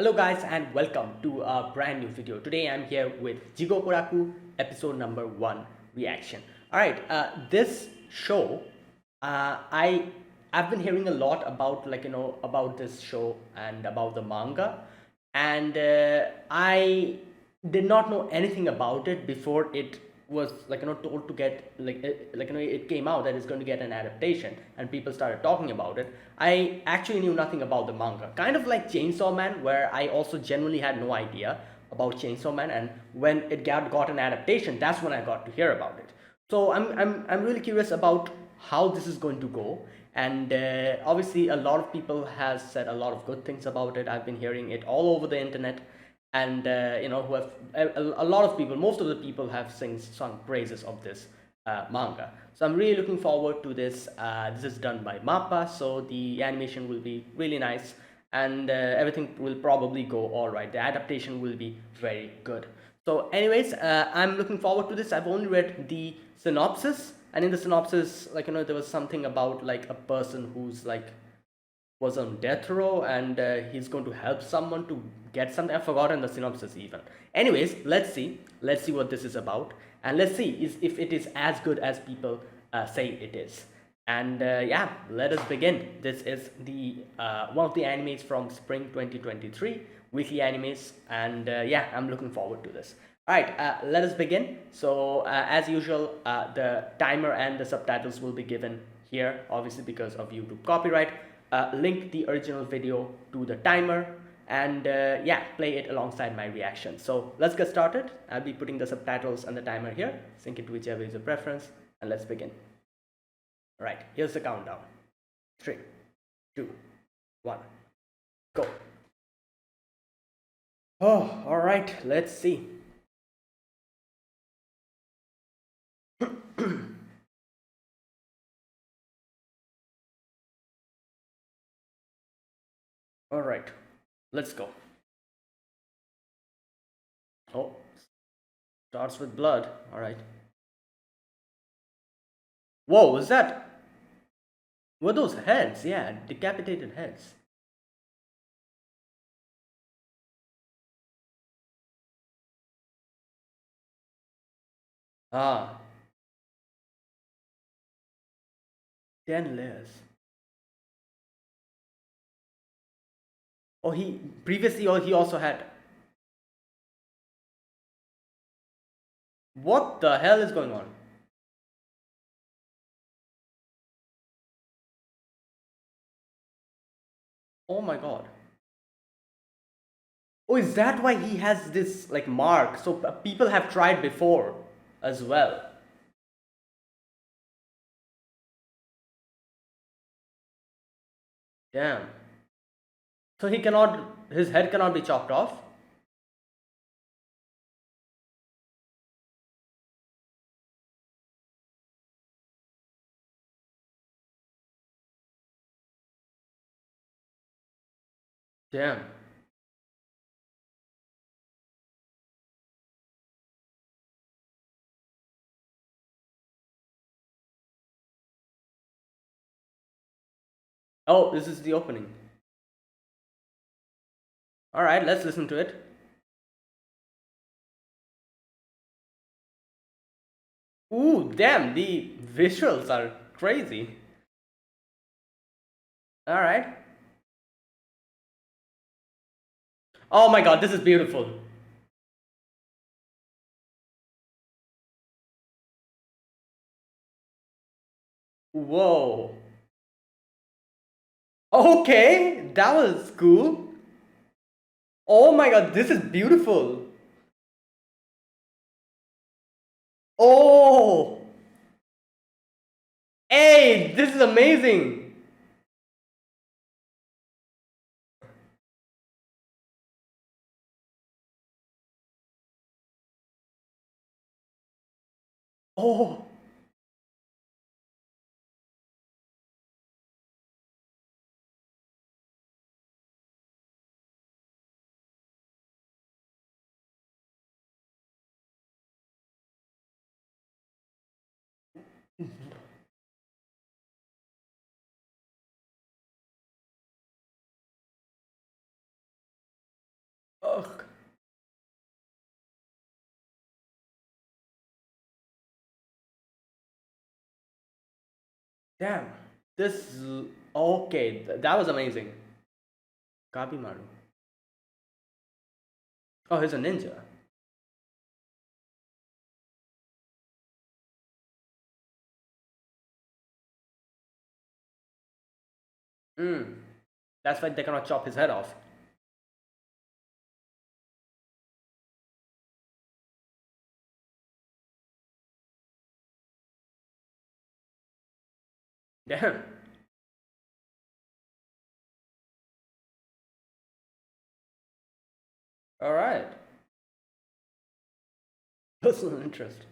Hello guys and welcome to a brand new video. Today I'm here with Jigokuraku episode number 1 reaction. Alright, this show, I've been hearing a lot about about this show and about the manga, and I did not know anything about it before it was told to get it came out that it's going to get an adaptation and people started talking about it. I actually knew nothing about the manga, kind of like Chainsaw Man, where I also genuinely had no idea about Chainsaw Man, and when it got an adaptation, that's when I got to hear about it. So I'm really curious about how this is going to go, and obviously a lot of people has said a lot of good things about it. I've been hearing it all over the internet, and who have a lot of people, most of the people have sung praises of this manga. So I'm really looking forward to this. This is done by Mappa, so the animation will be really nice, and everything will probably go all right. The adaptation will be very good. So anyways, I'm looking forward to this. I've only read the synopsis, and in the synopsis, there was something about like a person who's like was on death row, and he's going to help someone to get something. I've forgotten the synopsis even. Anyways, let's see what this is about, and let's see if it is as good as people say it is. And yeah, let us begin. This is the one of the animes from spring 2023, weekly animes, and yeah, I'm looking forward to this. All right, let us begin. So as usual, the timer and the subtitles will be given here, obviously because of YouTube copyright. Link the original video to the timer, and yeah, play it alongside my reaction. So let's get started. I'll be putting the subtitles and the timer here. Sync it to whichever is your preference, and let's begin. All right, here's the countdown. 3, 2, 1, go. Oh, all right, let's see. All right, let's go. Oh, starts with blood. All right. Whoa, is that? Were those heads? Yeah, decapitated heads. Ah, 10 layers. Oh, he previously, oh, he also had. What the hell is going on? Oh my god. Oh, is that why he has this like mark? So people have tried before as well. Damn. So he cannot, his head cannot be chopped off? Damn. Oh, this is the opening. Alright, let's listen to it. Ooh, damn, the visuals are crazy. Alright. Oh my god, this is beautiful. Whoa. Okay, that was cool. Oh my god, this is beautiful. Oh, hey, this is amazing. Oh, Ugh. Damn. This. Okay, that was amazing. Kabimaru. Oh, he's a ninja. Hmm. That's why they cannot chop his head off. Damn. All right. Personal interest.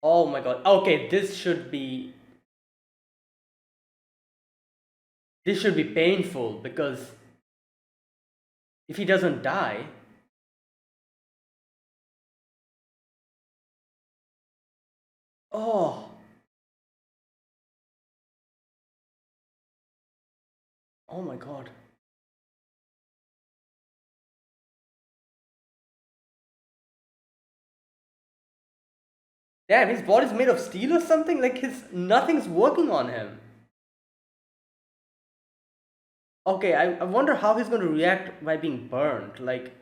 Oh my god. Okay, this should be painful because if he doesn't die, oh, oh my god. Damn, his body's made of steel or something? Like his nothing's working on him. Okay, I wonder how he's going to react by being burned. Like,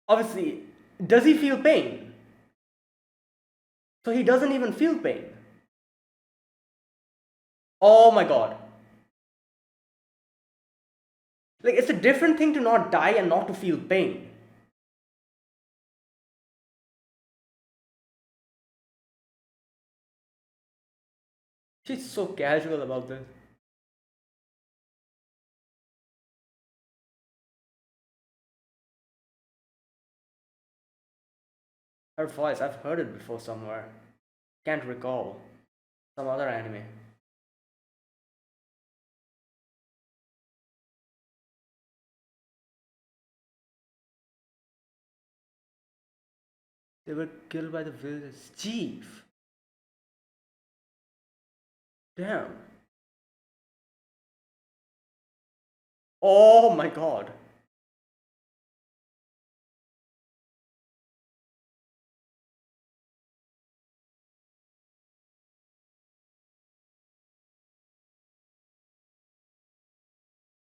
obviously, does he feel pain? So he doesn't even feel pain. Oh my god. Like, it's a different thing to not die and not to feel pain. She's so casual about this. Her voice, I've heard it before somewhere. Can't recall. Some other anime. They were killed by the village chief. Damn. Oh my god.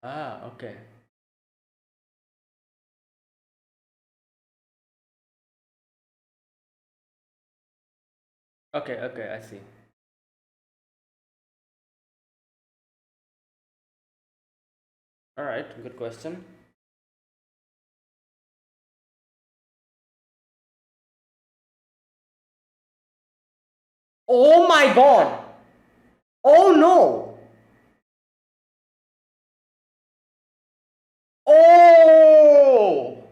Ah, okay. Okay, okay, I see. Alright, good question. Oh my god! Oh no! Oh!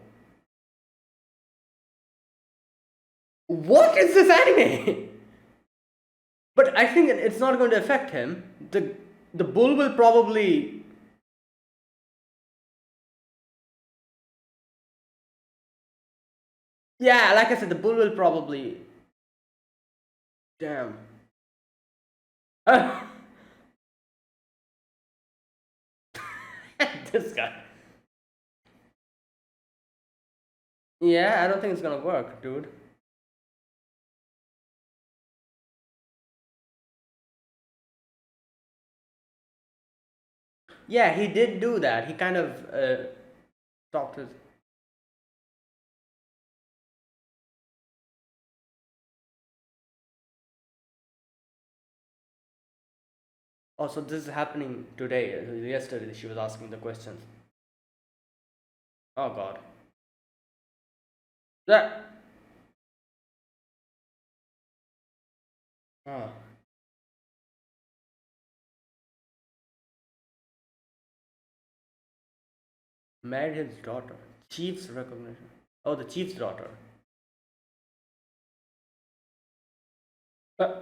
What is this anime? But I think it's not going to affect him. The bull will probably. Yeah, like I said, the bull will probably. Damn. This guy. Yeah, I don't think it's gonna work, dude. Yeah, he did do that. He kind of stopped his. Oh, so this is happening today. Yesterday, she was asking the questions. Oh god. Yeah. Oh. Married his daughter. Chief's recognition. Oh, the chief's daughter. Uh,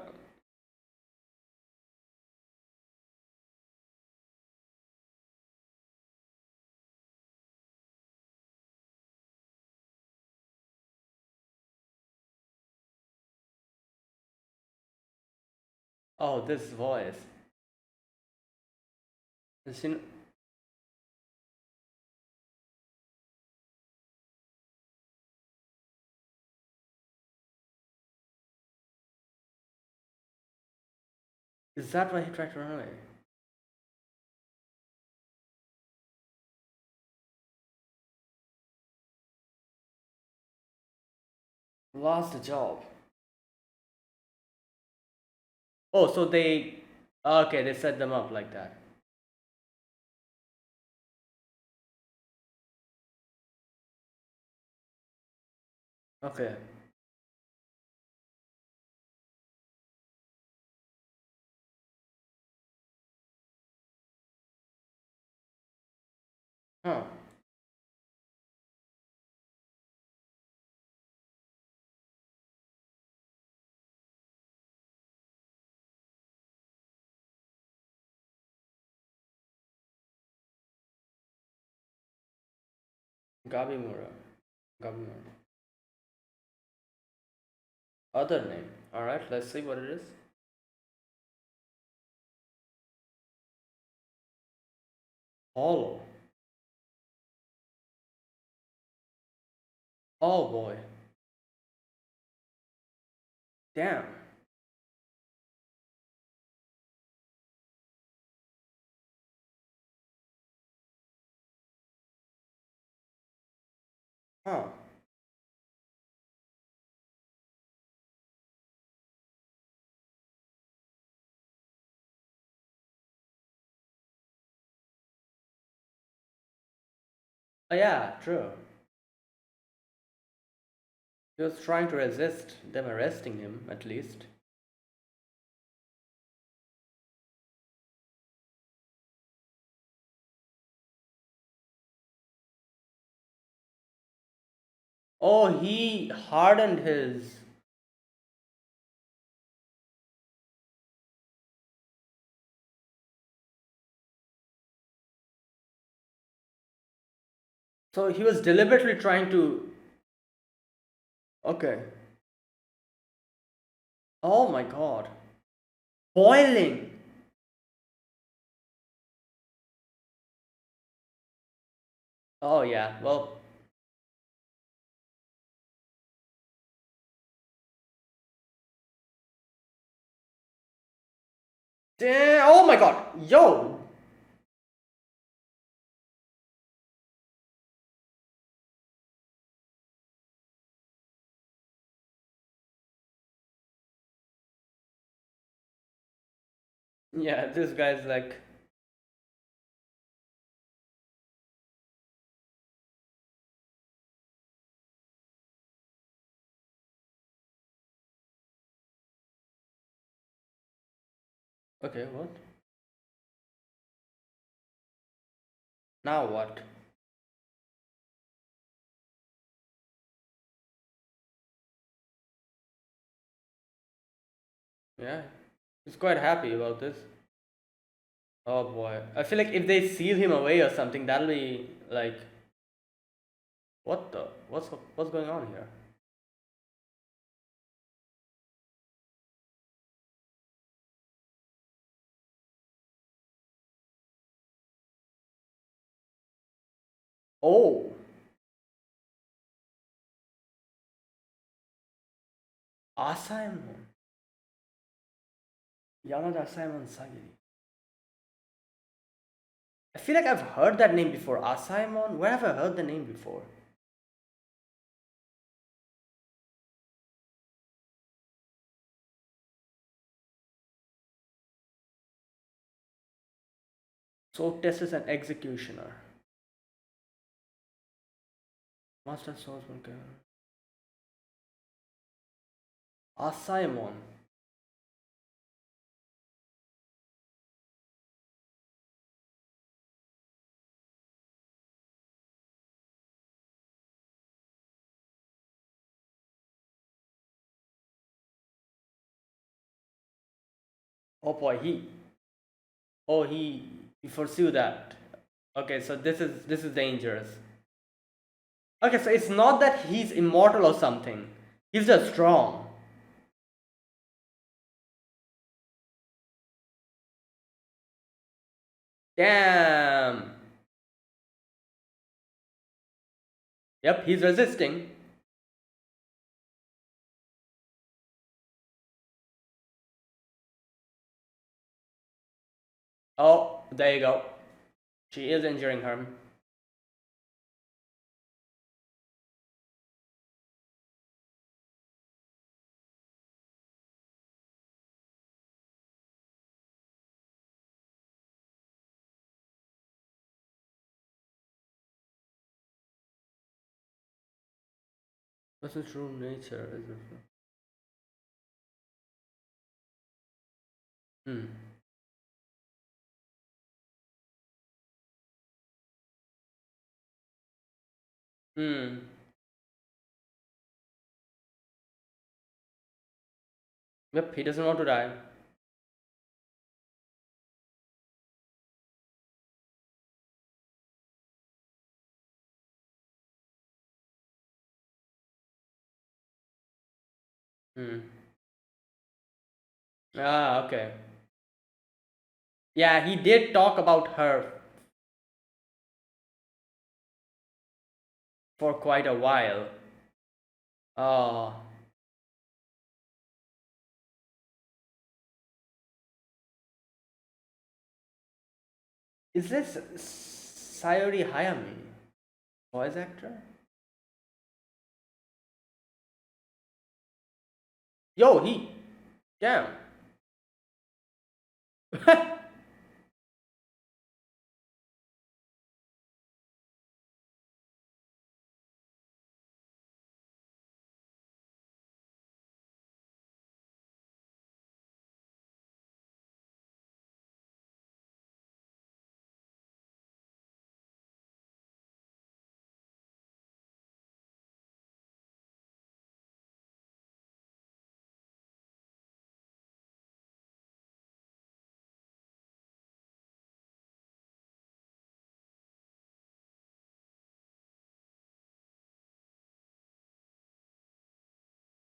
oh, this voice. She, Is that why he tried to run away? Lost the job. Oh, so they. Okay, they set them up like that. Okay. Huh. Gabimura. Gabimura. Other name. Alright, let's see what it is. Hollow. Oh boy. Damn. Huh. Oh, yeah, true. He was trying to resist them arresting him, at least. Oh, he hardened his. So he was deliberately trying to. Okay. Oh my god. Boiling. Oh, yeah. Well, damn. Oh my god. Yo. Yeah, this guy's like. Okay, what? Now what? Yeah. He's quite happy about this. Oh boy. I feel like if they seal him away or something, that'll be like. What the? What's going on here? Oh. Asaemon. Yamada Asaemon Sagiri. I feel like I've heard that name before. Asaemon? Where have I heard the name before? So Test is an executioner. Master Swordsman. Asaemon. Oh boy, he foresaw that. Okay, so this is dangerous. Okay, so it's not that he's immortal or something. He's just strong. Damn. Yep, he's resisting. Oh, there you go. She is injuring her. What's the true nature? Is it? Hmm. Hmm. Yep, he doesn't want to die. Hmm. Ah, okay. Yeah, he did talk about her for quite a while. Oh, is this Sayori Hayami, voice actor? Yo, he, damn.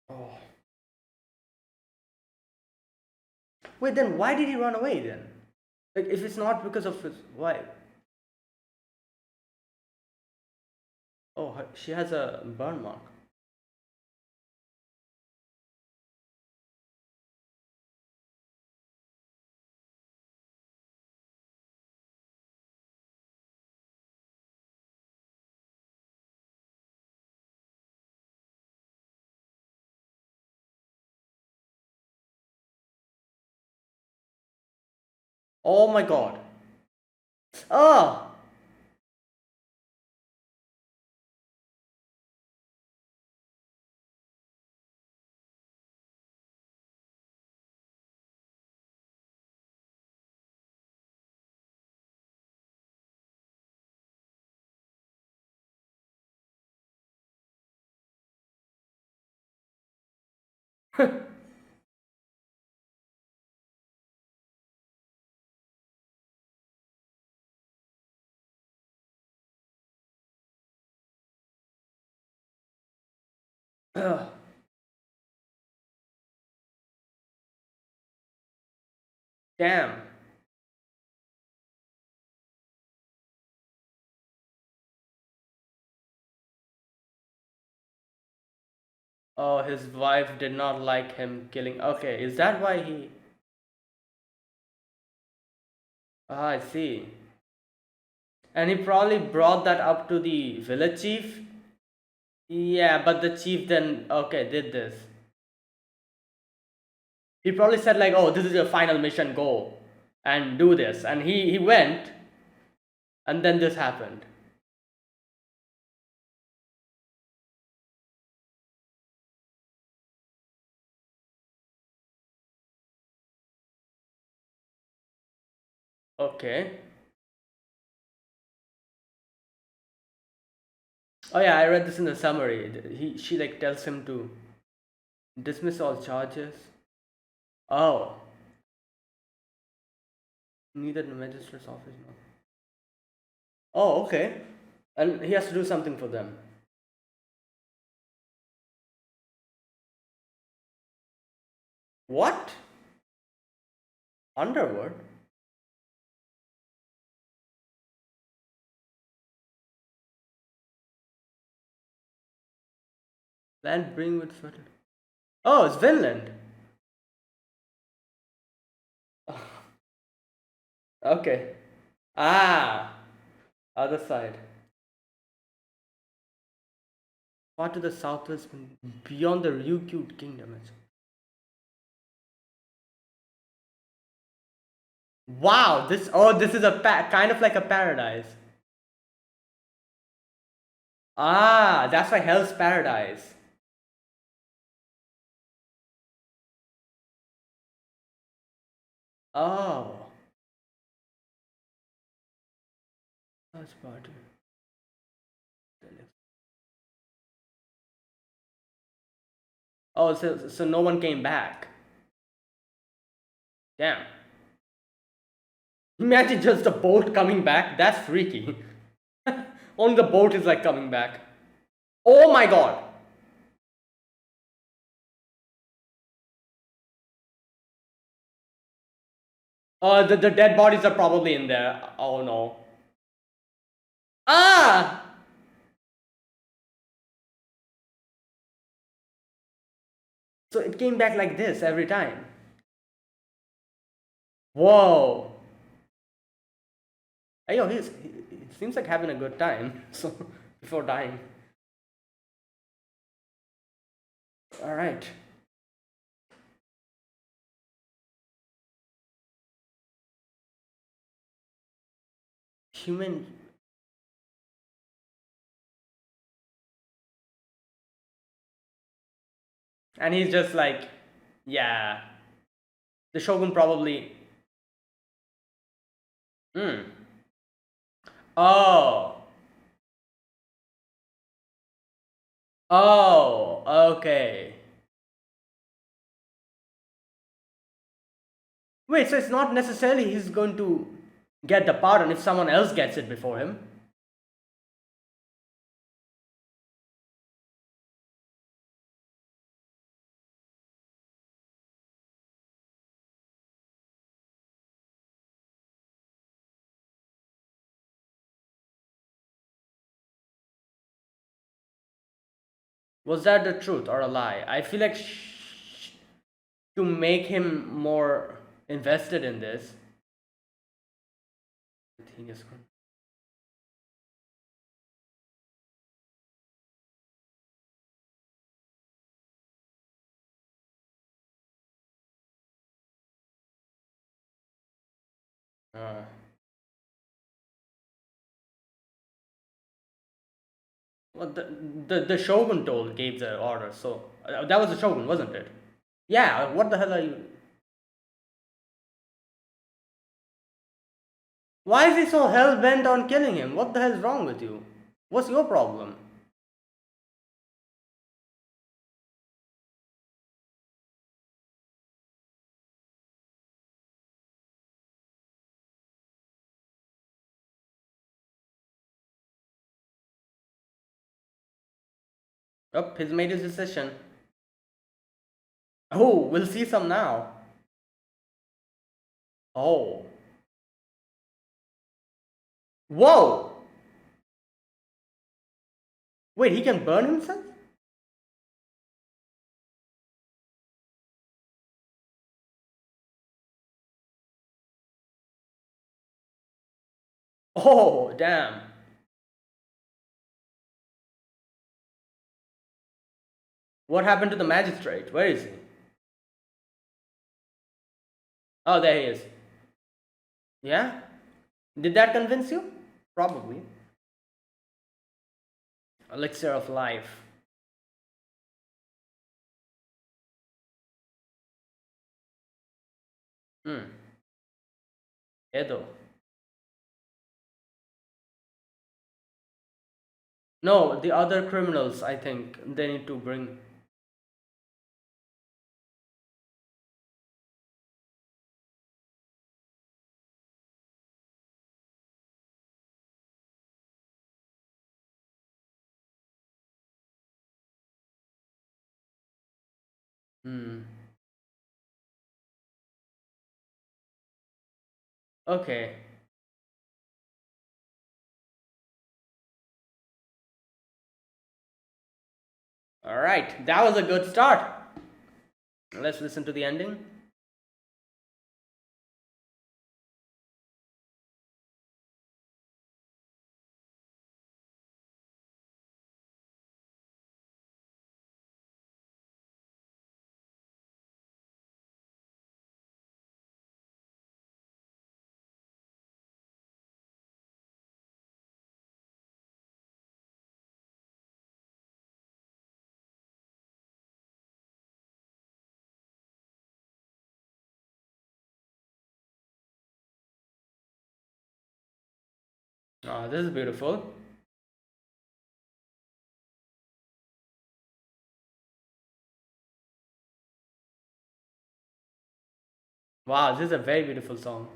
Oh. Wait, then why did he run away then? Like, if it's not because of his wife. Oh, she has a burn mark. Oh my god. Oh! Ugh. Damn. Oh, his wife did not like him killing. Okay, is that why he. Ah, I see. And he probably brought that up to the village chief. Yeah, but the chief then, okay, did this. He probably said, like, oh, this is your final mission, go and do this. And he went, and then this happened. Okay. Oh, yeah, I read this in the summary. She, like, tells him to dismiss all charges. Oh, neither the magistrate's office nor. Oh, okay. And he has to do something for them. What? Underwood? Land bring with fertile. Oh, it's Vinland. Okay. Ah, other side. Far to the southwest, beyond the Ryukyu kingdom. Wow, this is a kind of like a paradise. Ah, that's why Hell's Paradise. Oh, that's part. Oh, so no one came back. Damn. Imagine just a boat coming back. That's freaky. Only the boat is like coming back. Oh my god. The dead bodies are probably in there. Oh no. Ah! So it came back like this every time. Whoa. Hey, yo, he seems like having a good time. So before dying. All right. Human. And he's just like, yeah. The Shogun probably. Hmm. Oh. Oh. Okay. Wait, so it's not necessarily he's going to get the pardon if someone else gets it before him. Was that the truth or a lie? I feel like to make him more invested in this. I think is good. Uh, well, the Shogun gave the order, so that was the Shogun, wasn't it? Yeah. What the hell are you? Why is he so hell bent on killing him? What the hell is wrong with you? What's your problem? Oh, he's made his decision. Oh, we'll see some now. Oh. Whoa! Wait, he can burn himself? Oh, damn. What happened to the magistrate? Where is he? Oh, there he is. Yeah? Did that convince you? Probably. Elixir of life. Hmm. Edo. No, the other criminals, I think, they need to bring. Hmm. Okay. Alright, that was a good start. Let's listen to the ending. Oh, this is beautiful. Wow, this is a very beautiful song.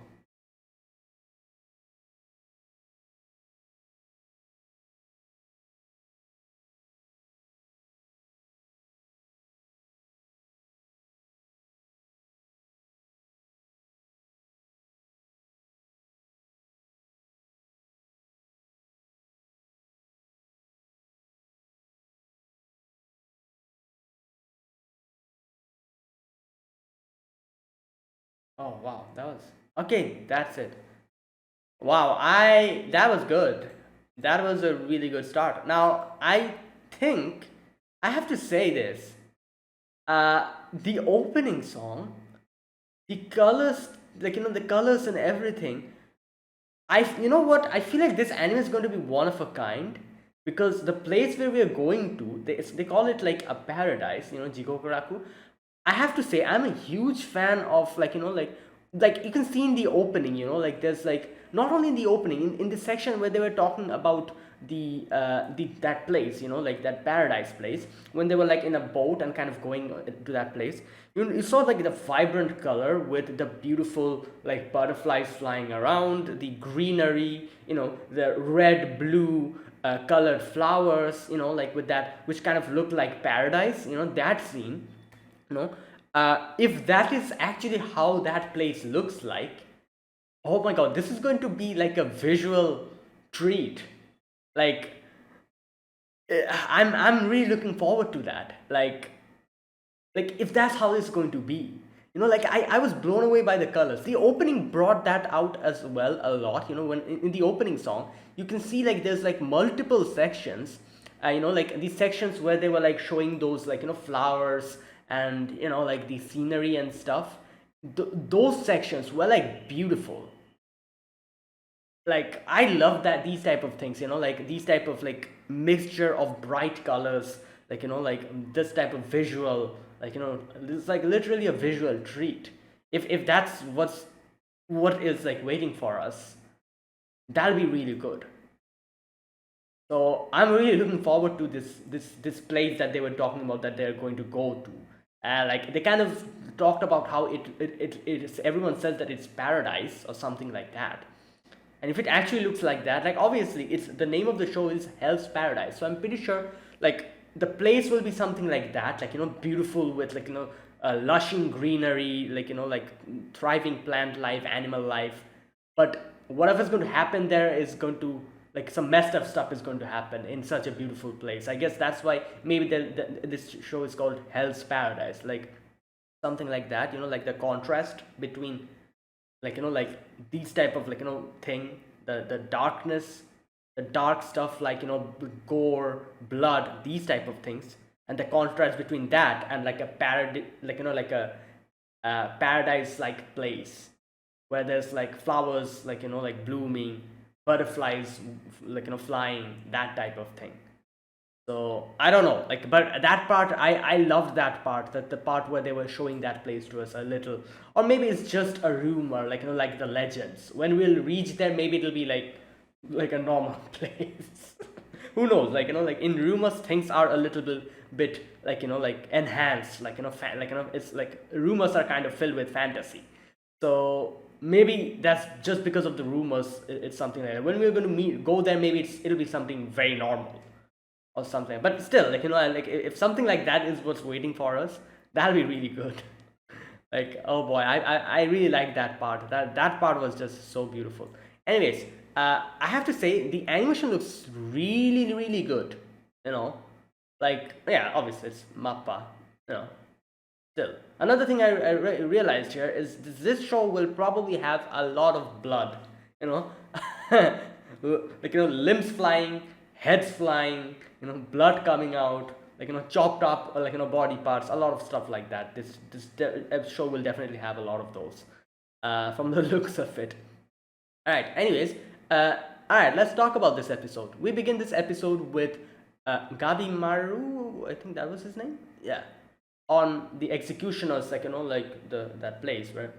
Oh wow, that was okay. That's it. Wow, I that was good. That was a really good start. Now I think I have to say this. The opening song, the colors, the colors and everything. You know what? I feel like this anime is going to be one of a kind because the place where we are going to, they call it like a paradise. Jigokuraku. I have to say, I'm a huge fan of like you can see in the opening. Like there's like not only in the opening in the section where they were talking about the that place, like that paradise place when they were like in a boat and kind of going to that place. You saw like the vibrant color with the beautiful like butterflies flying around, the greenery, the red blue colored flowers, like with that which kind of looked like paradise, that scene. you know if that is actually how that place looks like, oh my god, this is going to be like a visual treat. Like I'm really looking forward to that. Like if that's how it's going to be, like I was blown away by the colors. The opening brought that out as well a lot. When in the opening song you can see like there's like multiple sections, like these sections where they were like showing those like flowers and like the scenery and stuff. Those sections were like beautiful. Like I love that these type of things, like these type of like mixture of bright colors, like like this type of visual, like it's like literally a visual treat. If that's what is like waiting for us, that'll be really good. So I'm really looking forward to this place that they were talking about that they're going to go to. Like they kind of talked about how it is, everyone says that it's paradise or something like that. And if it actually looks like that, like obviously it's the name of the show is Hell's Paradise. So I'm pretty sure like the place will be something like that, like beautiful with like lushing greenery, like like thriving plant life, animal life. But whatever's going to happen there is going to like some messed up stuff is going to happen in such a beautiful place. I guess that's why maybe this show is called Hell's Paradise, like something like that. Like the contrast between like these type of like thing, the darkness, the dark stuff, like gore, blood, these type of things, and the contrast between that and like a like a paradise like place where there's like flowers like like blooming, butterflies like flying, that type of thing. So I don't know, like, but that part I loved that part, that the part where they were showing that place to us a little, or maybe it's just a rumor, like like the legends. When we'll reach there, maybe it'll be like a normal place. Who knows? Like like in rumors, things are a little bit like like enhanced, like it's like rumors are kind of filled with fantasy. So maybe that's just because of the rumors. It's something like that. When we're going to go there, maybe it'll be something very normal or something. But still, like like if something like that is what's waiting for us, that'll be really good. Like oh boy, I really like that part. That part was just so beautiful. Anyways, I have to say the animation looks really good. You know, like yeah, obviously it's Mappa. You know, still another thing I realized here is this show will probably have a lot of blood. You know, like limbs flying, heads flying, blood coming out, like chopped up like body parts, a lot of stuff like that. This show will definitely have a lot of those, from the looks of it. All right. Anyways, uh, all right. Let's talk about this episode. We begin this episode with Gabi Maru. I think that was his name. Yeah, on the executioners, like like the that place where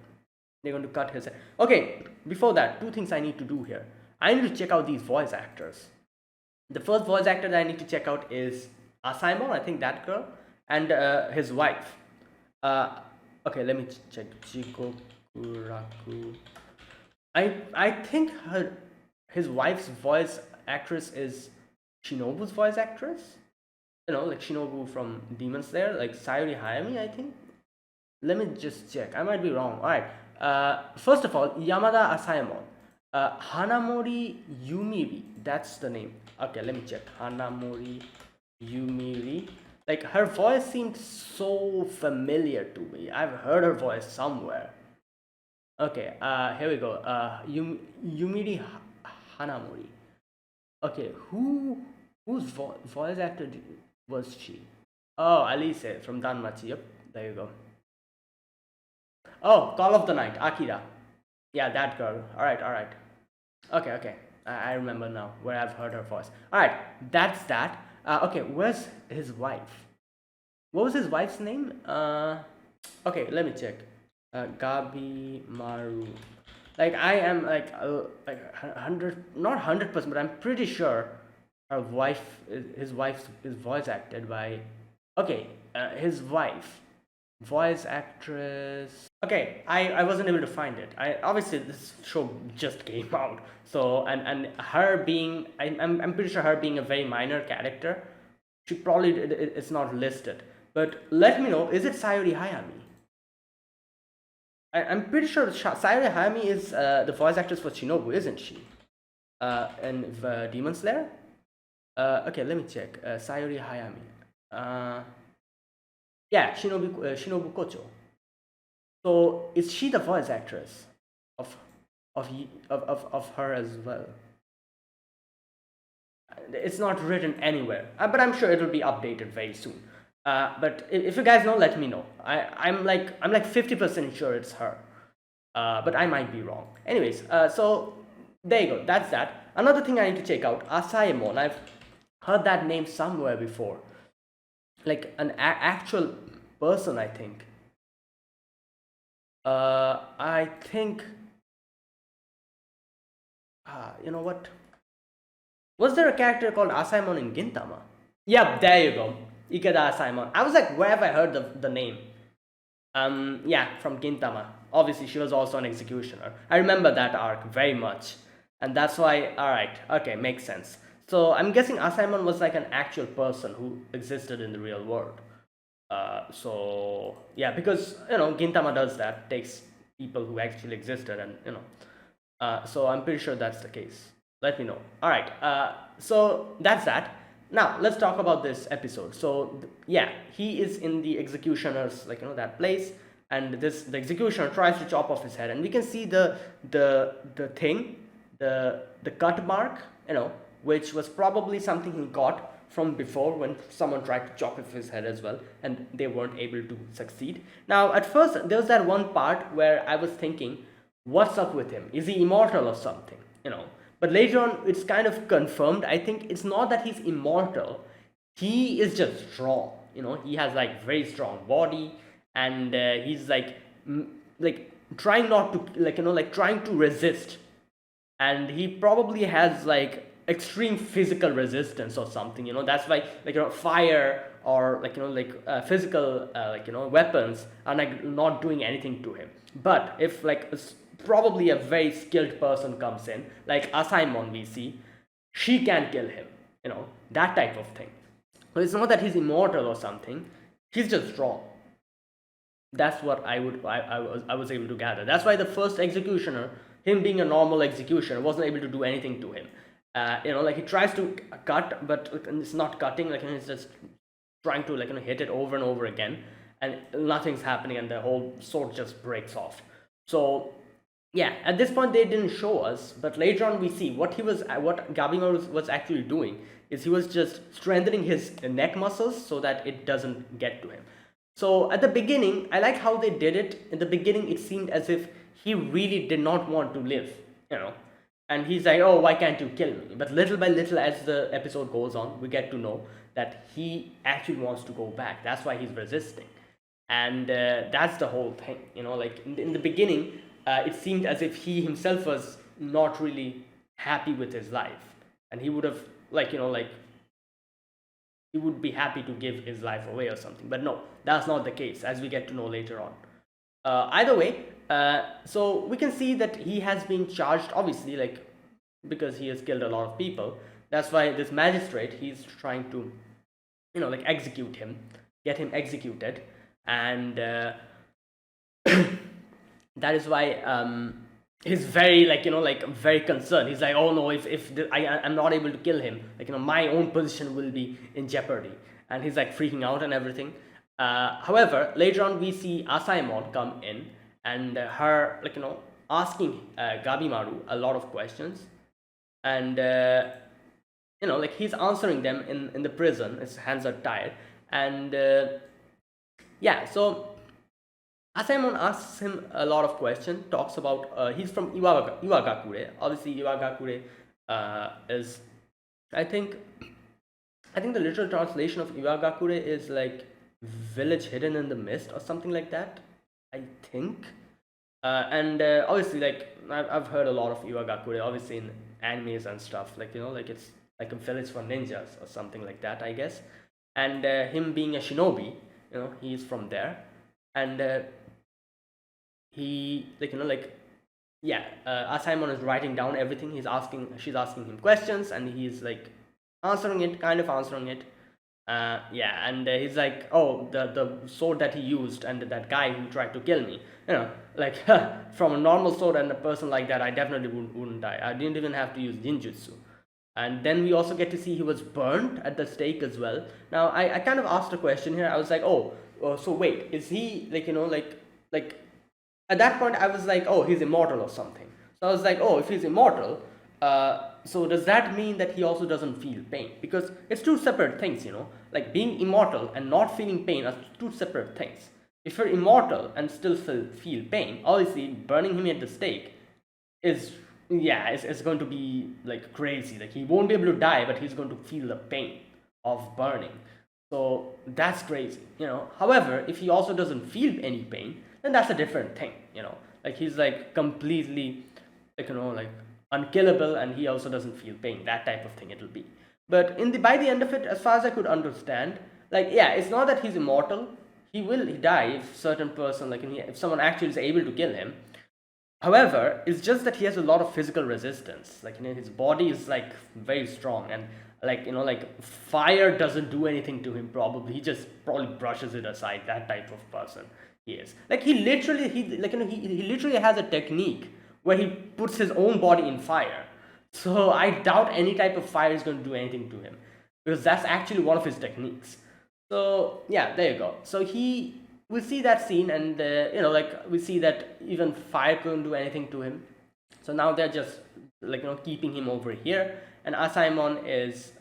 they're going to cut his head. Okay. Before that, two things I need to do here. I need to check out these voice actors. The first voice actor that I need to check out is Asaemon, I think that girl, and his wife. Uh, okay, let me check. Jigokuraku. I think his wife's voice actress is Shinobu's voice actress. You know, like Shinobu from Demon Slayer, like Sayuri Hayami, I think. Let me just check. I might be wrong. All right. First of all, Yamada Asaemon. Hanamori Yumiri. That's the name. Okay, let me check. Hanamori Yumiri. Like her voice seemed so familiar to me. I've heard her voice somewhere. Okay, here we go. Yumiri Hanamori. Okay, whose voice actor was she? Oh, Alice from Danmachi. Yep, there you go. Oh, Call of the Night, Akira. Yeah, that girl. All right, all right. Okay, okay. I remember now where I've heard her voice. All right, that's that. Okay, where's his wife? What was his wife's name? Okay, let me check. Gabi Maru. Like I am like 100, not 100%, but I'm pretty sure her wife, his wife's is voice acted by. Okay, his wife, voice actress. Okay, I wasn't able to find it. I obviously this show just came out, so and her being I'm pretty sure her being a very minor character, she probably it's not listed. But let me know, is it Sayuri Hayami? I'm pretty sure Sayuri Hayami is the voice actress for Shinobu, isn't she? In Demon Slayer. Okay, let me check. Sayuri Hayami. Yeah, Shinobu Kocho. So is she the voice actress of of her as well? It's not written anywhere, but I'm sure it will be updated very soon. But if you guys know, let me know. I'm like 50% sure it's her, but I might be wrong. Anyways, so there you go. That's that. Another thing I need to check out, Asaemon. I've heard that name somewhere before, like an actual person. I think. I think. You know what? Was there a character called Asaemon in Gintama? Yep, there you go. Ikeda Asaemon. I was like, where have I heard the name? Yeah, from Gintama. Obviously, she was also an executioner. I remember that arc very much. And that's why, alright, okay, makes sense. So I'm guessing Asaemon was like an actual person who existed in the real world. So, yeah, because, you know, Gintama does that, takes people who actually existed and, you know. So I'm pretty sure that's the case. Let me know. Alright, so that's that. Now let's talk about this episode. So yeah, he is in the executioner's, like, you know, that place, and the executioner tries to chop off his head, and we can see the thing, the cut mark, you know, which was probably something he got from before when someone tried to chop off his head as well, and they weren't able to succeed. Now at first there was that one part where I was thinking, what's up with him? Is he immortal or something? You know. But later on, it's kind of confirmed. I think it's not that he's immortal. He is just strong. You know, he has like very strong body, and he's like trying not to, like, you know, like trying to resist. And he probably has like extreme physical resistance or something. You know, that's why, like, you know, fire or, like, you know, like physical like, you know, weapons are like not doing anything to him. But if like probably a very skilled person comes in, like Asaemon we see, she can kill him, you know, that type of thing. So it's not that he's immortal or something, he's just strong. That's what I was able to gather. That's why the first executioner, him being a normal executioner, wasn't able to do anything to him. You know, like he tries to cut, but it's not cutting, like, you know, it's just trying to, like, you know, hit it over and over again, and nothing's happening, and the whole sword just breaks off. So yeah, at this point they didn't show us, but later on we see what Gabimaru was actually doing is he was just strengthening his neck muscles so that it doesn't get to him. So at the beginning, I like how they did it. In the beginning, it seemed as if he really did not want to live, you know, and he's like, oh, why can't you kill me? But little by little, as the episode goes on, we get to know that he actually wants to go back. That's why he's resisting, and that's the whole thing, you know, like in the beginning. It seemed as if he himself was not really happy with his life, and he would have, like, he would be happy to give his life away or something. But no, that's not the case, as we get to know later on. Either way, so we can see that he has been charged, obviously, like, because he has killed a lot of people. That's why this magistrate, he's trying to, like, execute him, get him executed. And that is why he's very, like, very concerned. He's like, oh no, if I'm not able to kill him, like, my own position will be in jeopardy. And he's like freaking out and everything. However, later on we see Asaemon come in, and her, like, asking Gabimaru a lot of questions. And like, he's answering them in the prison. His hands are tied. And yeah, so Asaemon asks him a lot of questions, talks about, he's from Iwagakure. Obviously, Iwagakure is, I think the literal translation of Iwagakure is like village hidden in the mist or something like that, I think. And obviously, like, I've heard a lot of Iwagakure, obviously, in animes and stuff, like, like, it's like a village for ninjas or something like that, I guess. And him being a shinobi, he's from there. And he, like, yeah, Asaemon is writing down everything. She's asking him questions, and he's like answering it. Yeah, and he's like, oh, the sword that he used, and that guy who tried to kill me, like, from a normal sword and a person like that, I definitely wouldn't die. I didn't even have to use ninjutsu. And then we also get to see he was burned at the stake as well. Now, I kind of asked a question here. I was like, oh, so wait, is he, like, like, at that point I was like, oh, he's immortal or something. So I was like, oh, if he's immortal, so does that mean that he also doesn't feel pain? Because it's two separate things, like, being immortal and not feeling pain are two separate things. If you're immortal and still feel pain, obviously burning him at the stake is, yeah, it's going to be like crazy. Like, he won't be able to die, but he's going to feel the pain of burning. So that's crazy, However, if he also doesn't feel any pain, then that's a different thing, Like, he's like completely, like, like unkillable, and he also doesn't feel pain. That type of thing it'll be. But by the end of it, as far as I could understand, like, yeah, it's not that he's immortal. He will die if certain person, like, if someone actually is able to kill him. However, it's just that he has a lot of physical resistance. Like, his body is like very strong, and like, like, fire doesn't do anything to him. Probably he just probably brushes it aside. That type of person he is. Like, he literally has a technique where he puts his own body in fire. So I doubt any type of fire is going to do anything to him, because that's actually one of his techniques. So yeah, there you go. So we see that scene, and like, we see that even fire couldn't do anything to him. So now they're just, like, keeping him over here, and Asaemon is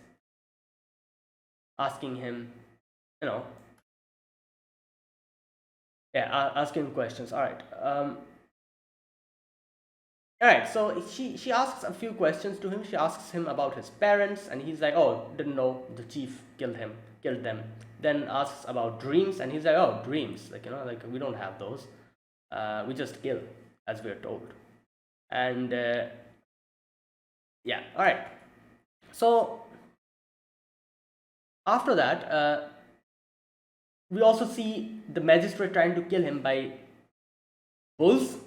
asking him, asking him questions. All right, so she asks a few questions to him. She asks him about his parents, and he's like, oh, didn't know the chief killed them. Then asks about dreams, and he's like, oh, dreams, like, like, we don't have those. We just kill, as we're told. And yeah, all right. So after that, we also see the magistrate trying to kill him by bulls.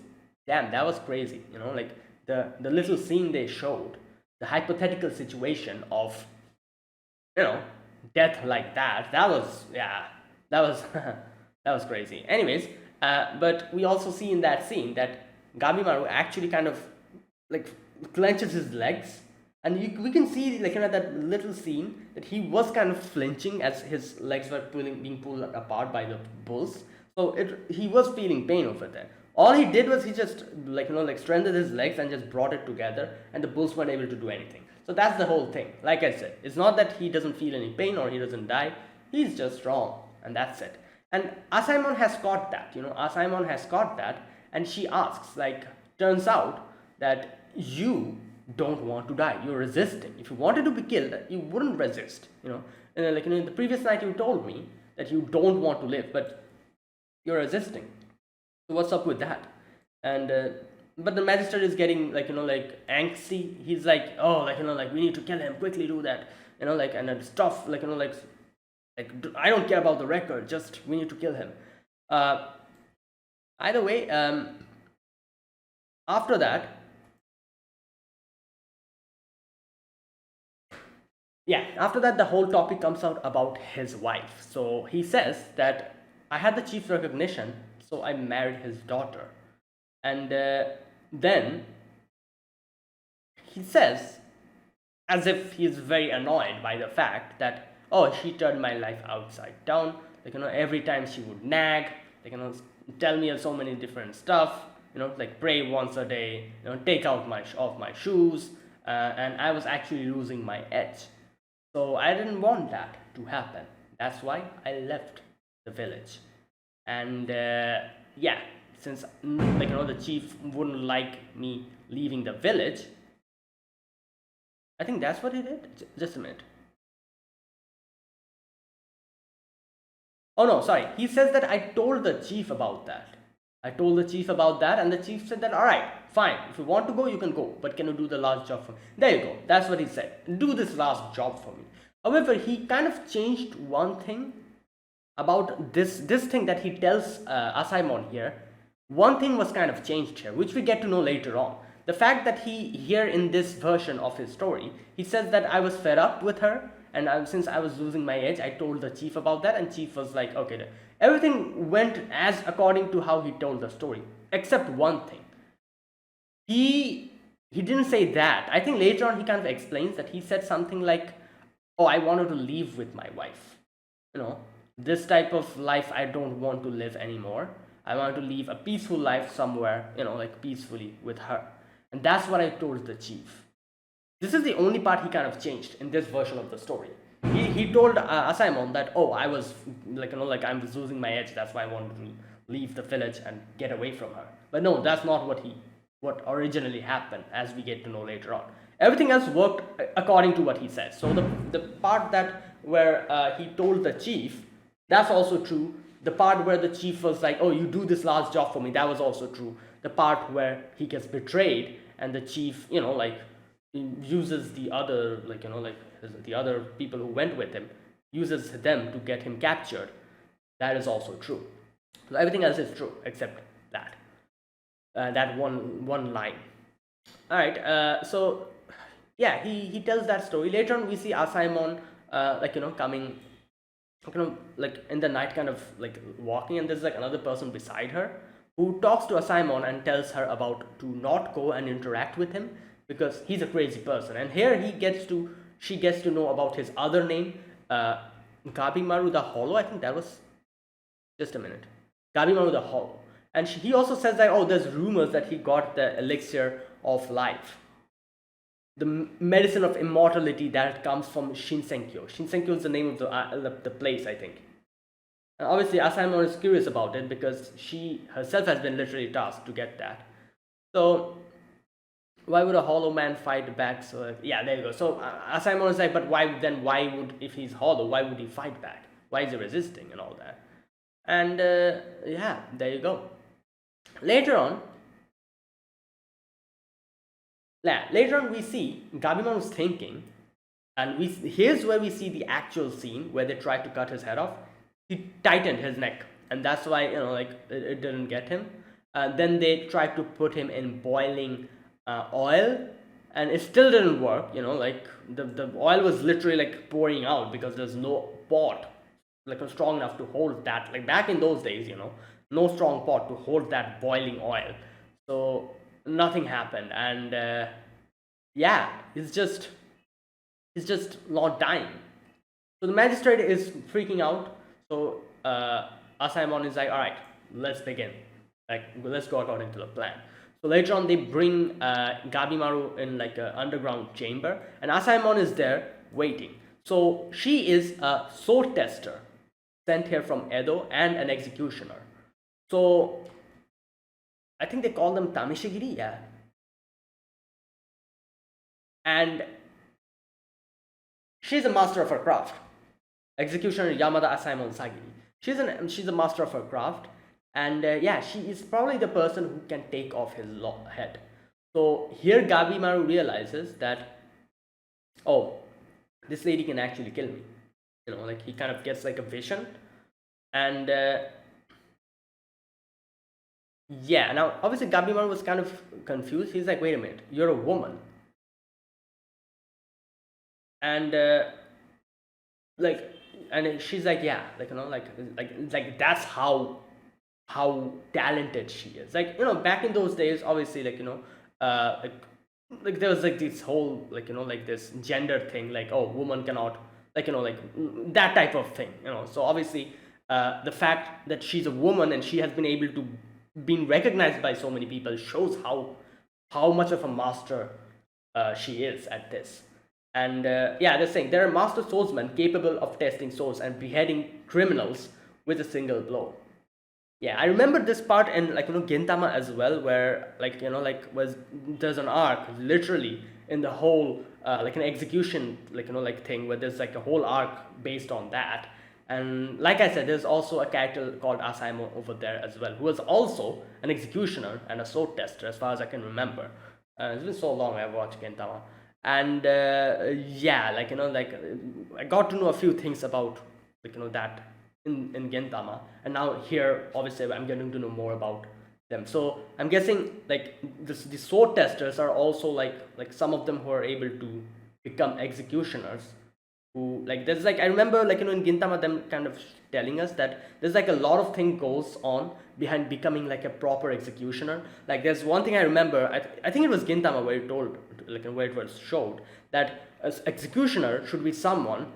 Damn, that was crazy. Like, the little scene they showed, the hypothetical situation of, death like that was, yeah, that was that was crazy. Anyways, but we also see in that scene that Gabimaru actually kind of, like, clenches his legs, and we can see, like, that little scene that he was kind of flinching as his legs were being pulled apart by the bulls. So he was feeling pain over there. All he did was he just, like, like, strengthened his legs and just brought it together, and the bulls weren't able to do anything. So that's the whole thing. Like I said, it's not that he doesn't feel any pain or he doesn't die. He's just strong, and that's it. And Asaemon has caught that. Asaemon has caught that, and she asks, like, turns out that you don't want to die. You're resisting. If you wanted to be killed, you wouldn't resist. And like, in the previous night you told me that you don't want to live, but you're resisting. So what's up with that? And but the magistrate is getting like like angsty. He's like, oh, like like we need to kill him quickly, do that, like, and then stuff like I don't care about the record, just we need to kill him. uh Either way, after that, yeah, after that, the whole topic comes out about his wife. So he says that I had the chief's recognition, so I married his daughter. And then he says, as if he's very annoyed by the fact that, oh, she turned my life upside down. Like, every time she would nag, like, tell me so many different stuff, like pray once a day, take out off my shoes, and I was actually losing my edge. So I didn't want that to happen. That's why I left the village. And yeah, since like the chief wouldn't like me leaving the village, I think that's what he did. Just a minute. Oh no, sorry. He says that I told the chief about that. I told the chief about that, and the chief said that, all right, fine. If you want to go, you can go, but can you do the last job for me? There you go. That's what he said. Do this last job for me. However, he kind of changed one thing about this thing that he tells Asaemon here. One thing was kind of changed here, which we get to know later on. The fact that he here in this version of his story, he says that I was fed up with her, and since I was losing my edge, I told the chief about that, and chief was like, okay, everything went as according to how he told the story, except one thing. He didn't say that. I think later on he kind of explains that he said something like, oh, I wanted to leave with my wife. This type of life I don't want to live anymore. I want to live a peaceful life somewhere, like peacefully with her. And that's what I told the chief. This is the only part he kind of changed in this version of the story. He told Asaemon that, oh, I was like, like I was losing my edge. That's why I wanted to leave the village and get away from her. But no, that's not what originally happened, as we get to know later on. Everything else worked according to what he says. So the part that where he told the chief, that's also true. The part where the chief was like, oh, you do this last job for me, that was also true. The part where he gets betrayed and the chief, like, uses the other, like, the other people who went with him, uses them to get him captured, that is also true. So everything else is true except that. That one line. All right. So yeah, he tells that story. Later on, we see Asaemon, like, coming, like in the night, kind of like walking, and there's like another person beside her who talks to Asaemon and tells her about to not go and interact with him because he's a crazy person. And here she gets to know about his other name, Gabimaru the Hollow. I think that was, just a minute, Gabimaru the Hollow. And he also says that, oh, there's rumors that he got the elixir of life, the medicine of immortality that comes from Shinsenkyo. Shinsenkyo is the name of the place, I think. And obviously, Asaemon is curious about it because she herself has been literally tasked to get that. So, why would a hollow man fight back? So, yeah, there you go. So, Asaemon is like, but why would, if he's hollow, why would he fight back? Why is he resisting and all that? And yeah, there you go. Later on, we see Gabimaru's thinking, and here's where we see the actual scene where they tried to cut his head off. He tightened his neck, and that's why, like, it didn't get him. Then they tried to put him in boiling oil, and it still didn't work. Like the oil was literally like pouring out because there's no pot like strong enough to hold that. Like back in those days, no strong pot to hold that boiling oil. So nothing happened, and yeah, he's just not dying. So the magistrate is freaking out. So Asaemon is like, all right, let's begin. Like, let's go according to the plan. So later on, they bring Gabimaru in like an underground chamber, and Asaemon is there waiting. So she is a sword tester sent here from Edo and an executioner. So I think they call them Tameshigiri, yeah. And she's a master of her craft. Executioner Yamada Asaemon Sagiri. She's a master of her craft, And yeah, she is probably the person who can take off his head. So here Gabimaru realizes that, oh, this lady can actually kill me. Like he kind of gets like a vision. And yeah, now obviously Gabimaru was kind of confused. He's like, wait a minute, you're a woman. And like, and she's like, yeah, like, like that's how talented she is. Like, back in those days, obviously, like, like there was like this whole, like, like this gender thing, like, oh, woman cannot, like, like that type of thing. So obviously, the fact that she's a woman and she has been able to being recognized by so many people shows how much of a master she is at this. And yeah, they're saying there are master swordsmen capable of testing swords and beheading criminals with a single blow. Yeah, I remember this part in, like, Gintama as well, where, like, like, was there's an arc literally in the whole like an execution, like, like thing, where there's like a whole arc based on that. And like I said, there's also a character called Asaemon over there as well, who was also an executioner and a sword tester, as far as I can remember. It's been so long I've watched Gintama. And yeah, like, like I got to know a few things about, like, that in Gintama, and now here obviously I'm getting to know more about them. So I'm guessing, like, the sword testers are also like some of them who are able to become executioners, who, like, there's like, I remember, like, in Gintama, them kind of telling us that there's like a lot of thing goes on behind becoming like a proper executioner. Like, there's one thing I remember, I think it was Gintama where it told, like, where it was showed that as executioner should be someone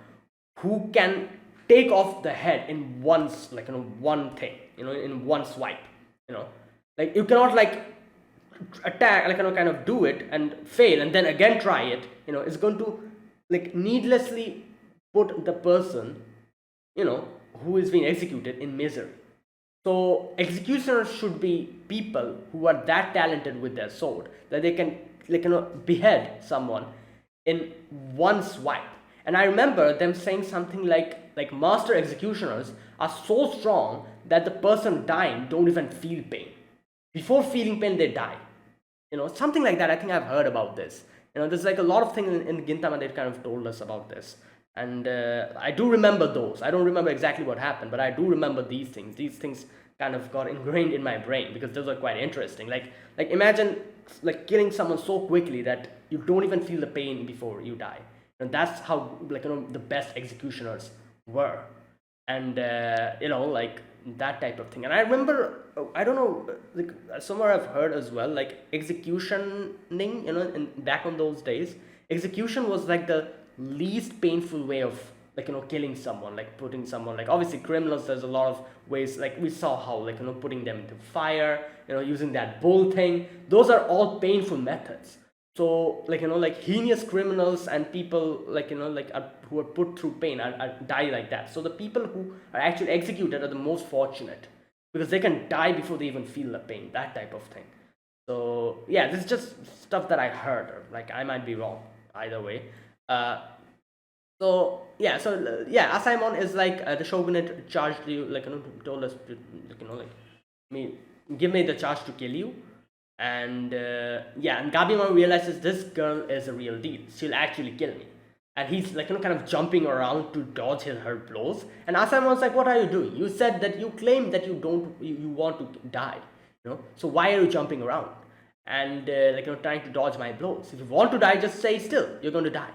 who can take off the head in once, like, one thing, in one swipe. Like, you cannot, like, attack, like, kind of do it and fail and then again try it. It's going to, like, needlessly put the person, who is being executed, in misery. So executioners should be people who are that talented with their sword that they can, like, behead someone in one swipe. And I remember them saying something like master executioners are so strong that the person dying don't even feel pain. Before feeling pain, they die. Something like that. I think I've heard about this. There's like a lot of things in Gintama that kind of told us about this. And I do remember those. I don't remember exactly what happened, but I do remember these things. These things kind of got ingrained in my brain because those are quite interesting. Like imagine, like, killing someone so quickly that you don't even feel the pain before you die. And that's how, like, the best executioners were. And like that type of thing. And I remember, I don't know, like, somewhere I've heard as well, like, executioning, in back on those days, execution was like the least painful way of, like, killing someone, like putting someone, like, obviously criminals, there's a lot of ways, like we saw how, like, putting them into fire, using that bull thing, those are all painful methods. So, like, like heinous criminals and people, like, like who are put through pain are die like that. So the people who are actually executed are the most fortunate because they can die before they even feel the pain, that type of thing. So yeah, this is just stuff that I heard, or, like, I might be wrong either way. Yeah, Asaemon is like, the shogunate charged you, like, told us to, like, like, me give me the charge to kill you. And yeah, and Gabimaru realizes this girl is a real deal. She'll actually kill me. And he's, like, kind of jumping around to dodge her blows. And Asaemon's like, what are you doing? You said that you claim that you want to die. So why are you jumping around? And like, trying to dodge my blows. If you want to die, just stay still. You're going to die.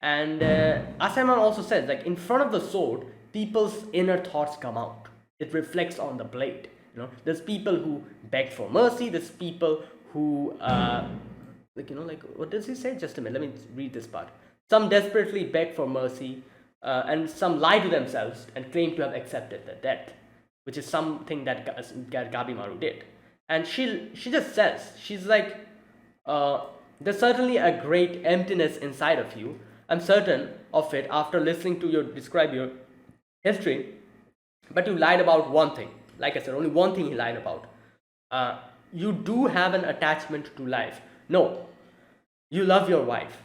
And Asaemon also says, like, in front of the sword, people's inner thoughts come out. It reflects on the blade. There's people who beg for mercy. There's people who, like, like, what does he say? Just a minute. Let me read this part. Some desperately beg for mercy, and some lie to themselves and claim to have accepted the death, which is something that Gabimaru did. And she just says, she's like, there's certainly a great emptiness inside of you. I'm certain of it after listening to you describe your history, but you lied about one thing. Like I said, only one thing he lied about. You do have an attachment to life. No, you love your wife.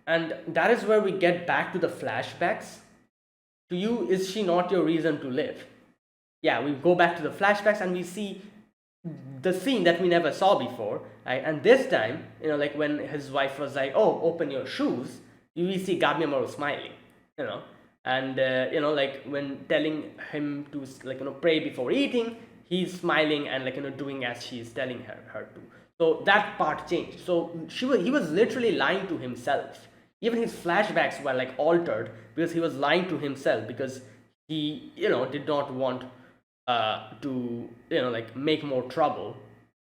And that is where we get back to the flashbacks. To you, is she not your reason to live? yeah, we go back to the flashbacks and we see the scene that we never saw before, right? And this time, like when his wife was like, "Oh, open your shoes," we see Gabiamaru smiling, you know, and like when telling him to like pray before eating, he's smiling and like doing as she's telling her to. So that part changed. So he was literally lying to himself. Even his flashbacks were like altered because he was lying to himself because he did not want to like make more trouble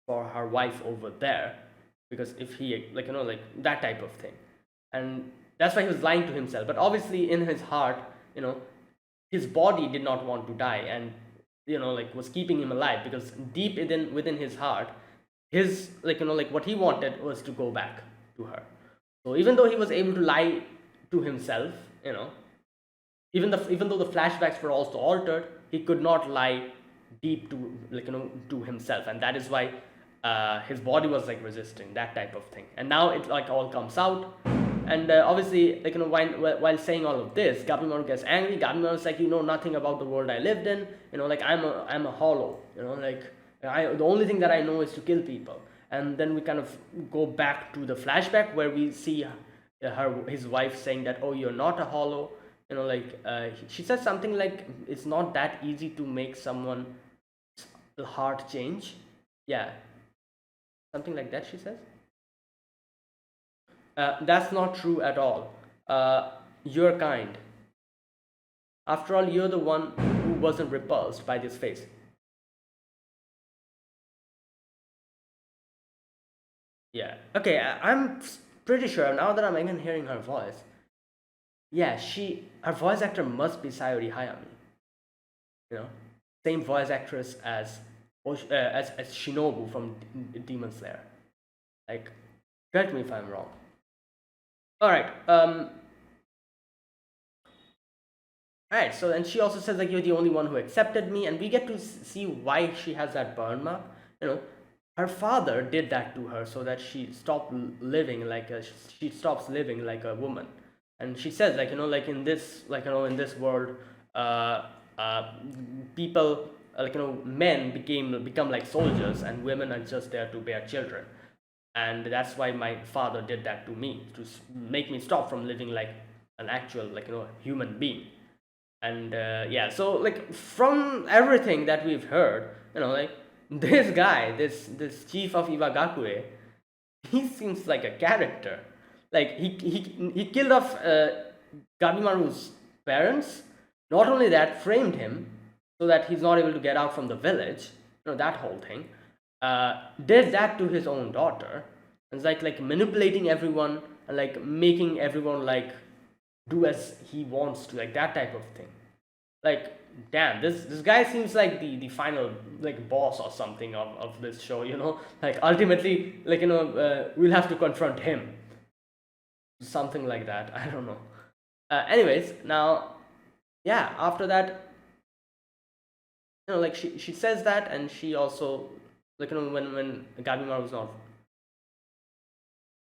for her wife over there, because if he like like that type of thing, and that's why he was lying to himself. But obviously in his heart, you know his body did not want to die, and like was keeping him alive, because deep within his heart, his like like what he wanted was to go back to her. So even though he was able to lie to himself, even though the flashbacks were also altered, he could not lie deep to like to himself, and that is why his body was like resisting that type of thing. And now it like all comes out, and obviously like while saying all of this, Gabimaru gets angry. Gabimaru is like, you know nothing about the world I lived in. Like I'm a hollow. Like the only thing that I know is to kill people. And then we kind of go back to the flashback where we see his wife saying that, oh, you're not a hollow. Like she says something like, it's not that easy to make someone's heart change. Yeah, something like that she says. That's not true at all. You're kind. After all, you're the one who wasn't repulsed by this face. Yeah. Okay, I'm pretty sure now that I'm again hearing her voice. Yeah, her voice actor must be Sayori Hayami. You know, same voice actress as as Shinobu from Demon Slayer. Like, correct me if I'm wrong. All right. All right. So then she also says like, you're the only one who accepted me, and we get to see why she has that burn mark. Her father did that to her so that she stopped living like she stops living like a woman. And she says like, like in this in this world, uh, uh, people like men become like soldiers, and women are just there to bear children. And that's why my father did that to me, to make me stop from living like an actual like human being. And yeah, so like from everything that we've heard, like this guy, this chief of Iwagakure, he seems like a character. Like he killed off Gabimaru's parents. Not only that, framed him so that he's not able to get out from the village. That whole thing. Did that to his own daughter. It's like manipulating everyone and like making everyone like do as he wants to, like that type of thing. Like, damn, this guy seems like the final like boss or something of this show. Like ultimately, like we'll have to confront him, something like that. I don't know. Anyways, now, yeah, after that, like she says that, and she also like when Gabimaru was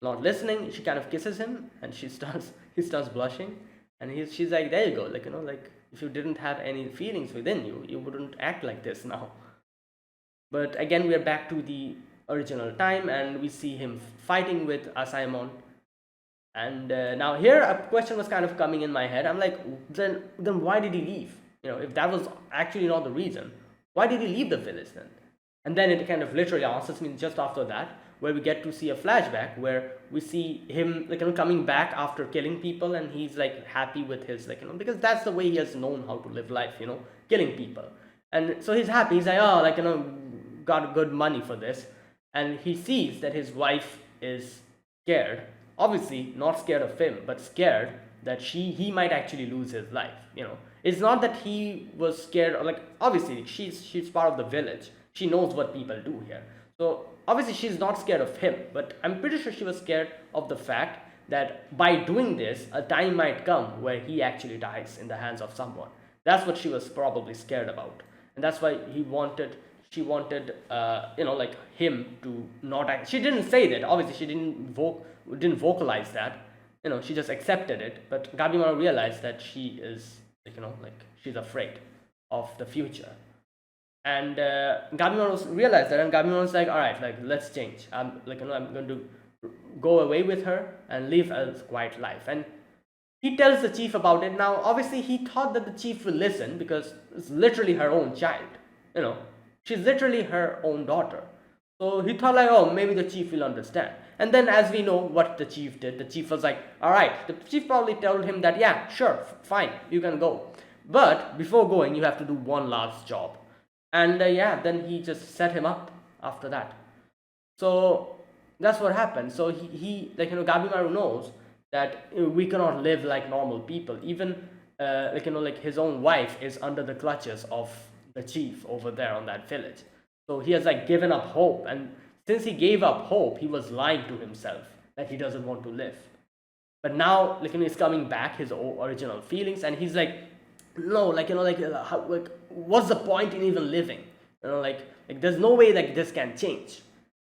not listening, she kind of kisses him, and he starts blushing, and she's like, there you go, like like if you didn't have any feelings within you, you wouldn't act like this now. But again, we are back to the original time, and we see him fighting with Asaemon. And now here a question was kind of coming in my head. I'm like, then why did he leave? If that was actually not the reason, why did he leave the village then? And then it kind of literally answers me just after that, where we get to see a flashback where we see him like coming back after killing people, and he's like happy with his like because that's the way he has known how to live life, killing people. And so he's happy. He's like, oh, like got good money for this. And he sees that his wife is scared, obviously not scared of him, but scared that he might actually lose his life. It's not that he was scared, or like obviously she's part of the village, she knows what people do here. So obviously she's not scared of him, but I'm pretty sure she was scared of the fact that by doing this, a time might come where he actually dies in the hands of someone. That's what she was probably scared about, and that's why she wanted like him to not act. She didn't say that, obviously she didn't vocalize that. She just accepted it. But Gabimaru realized that she is like like she's afraid of the future. And Gabimaru realized that, and Gabimaru was like, all right, like let's change. I'm going to go away with her and live a quiet life. And he tells the chief about it. Now, obviously, he thought that the chief will listen because it's literally her own child. You know, she's literally her own daughter. So he thought like, oh, maybe the chief will understand. And then, as we know, what the chief did, the chief was like, all right. The chief probably told him that, yeah, sure, fine, you can go. But before going, you have to do one last job. And yeah, then he just set him up after that. So that's what happened. So he like, Gabimaru knows that we cannot live like normal people. Even like his own wife is under the clutches of the chief over there on that village. So he has like given up hope, and since he gave up hope, he was lying to himself that he doesn't want to live. But now, like, he's coming back his original feelings, and he's like, no, like what's the point in even living? Like there's no way like this can change.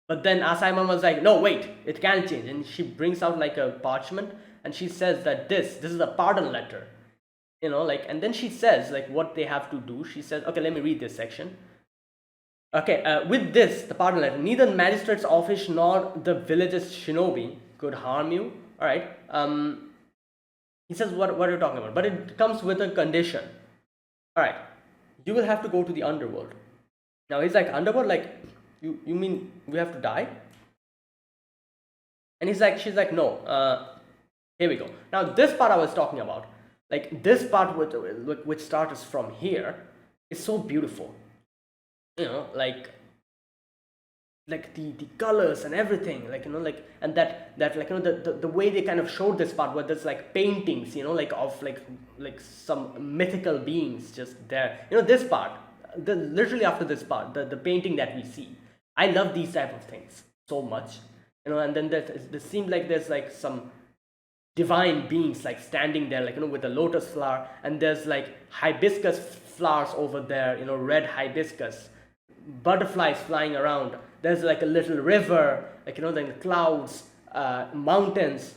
But then Asaemon was like, no, wait, it can change. And she brings out like a parchment, and she says that this is a pardon letter. And then she says like what they have to do. She says, okay, let me read this section. Okay, with this, the pardon letter, neither the magistrate's office nor the village's shinobi could harm you. All right. He says, what are you talking about? But it comes with a condition. All right, you will have to go to the underworld. Now he's like, underworld, like you mean we have to die? And she's like, no. Here we go. Now this part I was talking about, like this part which starts from here, is so beautiful. Like the colors and everything, and that the way they kind of showed this part where there's like paintings, like of like some mythical beings just there. This part, literally after this part, the painting that we see, I love these type of things so much. And then there seems like there's like some divine beings like standing there, with a lotus flower, and there's like hibiscus flowers over there, red hibiscus, butterflies flying around. There's like a little river, then clouds, mountains.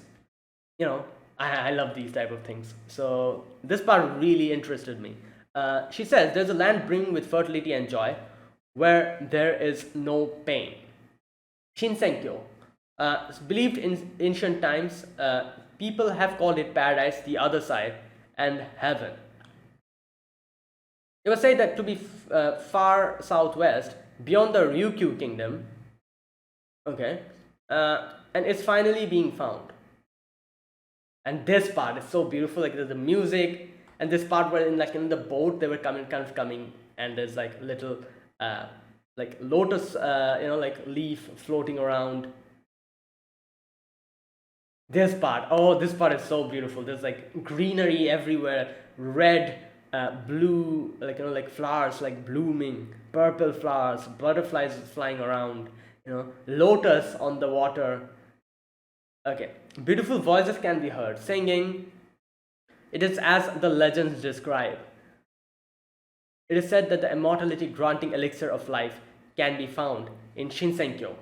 I love these type of things. So this part really interested me. She says there's a land brimming with fertility and joy where there is no pain. Shinsenkyo. Believed in ancient times, people have called it paradise, the other side, and heaven. It was said that to be far southwest, beyond the Ryukyu kingdom, okay, and it's finally being found. And this part is so beautiful, like there's the music, and this part where in the boat they were coming, and there's like little like lotus, like leaf floating around. This part is so beautiful. There's like greenery everywhere, red, blue, like flowers like blooming, purple flowers, butterflies flying around, lotus on the water. Okay, beautiful voices can be heard singing. It is as the legends describe. It is said that the immortality granting elixir of life can be found in Shinsenkyo.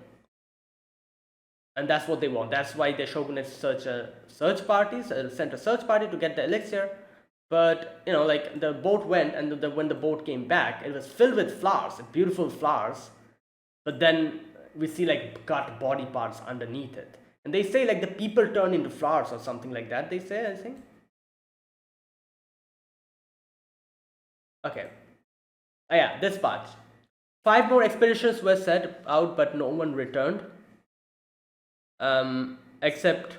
And that's what they want. That's why the shogunate sent a search party to get the elixir. But like the boat went, and when the boat came back, it was filled with flowers, beautiful flowers. But then we see like cut body parts underneath it, and they say like the people turn into flowers or something like that. They say, I think. Okay. Yeah, this part. 5 more expeditions were set out, but no one returned. Except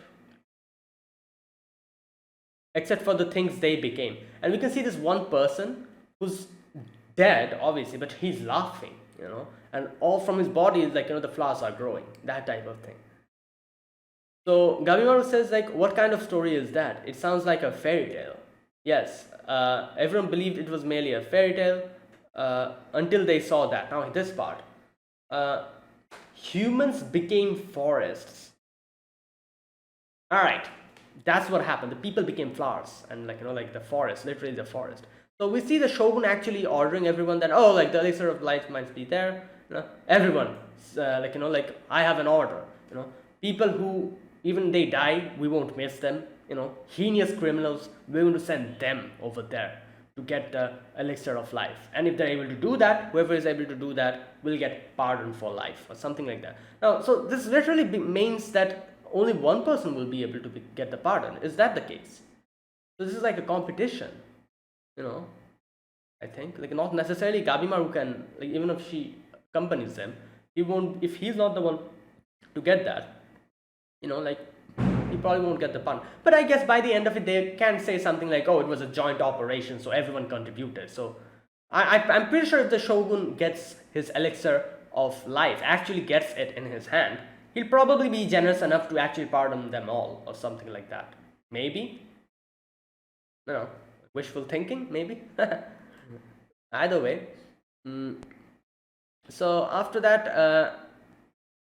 for the things they became. And we can see this one person who's dead, obviously, but he's laughing, and all from his body is like, the flowers are growing, that type of thing. So Gabimaru says like, what kind of story is that? It sounds like a fairy tale. Yes, everyone believed it was merely a fairy tale until they saw that. Now this part, humans became forests. All right, that's what happened. The people became flowers, and like the forest, literally the forest. So we see the shogun actually ordering everyone that, oh, like the elixir of life might be there. Everyone, like I have an order. People who even they die, we won't miss them. Heinous criminals, we're going to send them over there to get the elixir of life. And if they're able to do that, whoever is able to do that will get pardoned for life or something like that. Now, so this literally means that only one person will be able to get the pardon. Is that the case? So this is like a competition, you know. I think like not necessarily Gabimaru can, like, even if she accompanies them, he won't, if he's not the one to get that, you know, like he probably won't get the pardon. But I guess by the end of it, they can say something like, oh, it was a joint operation, so everyone contributed. So I'm pretty sure if the shogun gets his elixir of life, actually gets it in his hand, he'll probably be generous enough to actually pardon them all or something like that. Maybe. No, wishful thinking, maybe. Either way. So after that,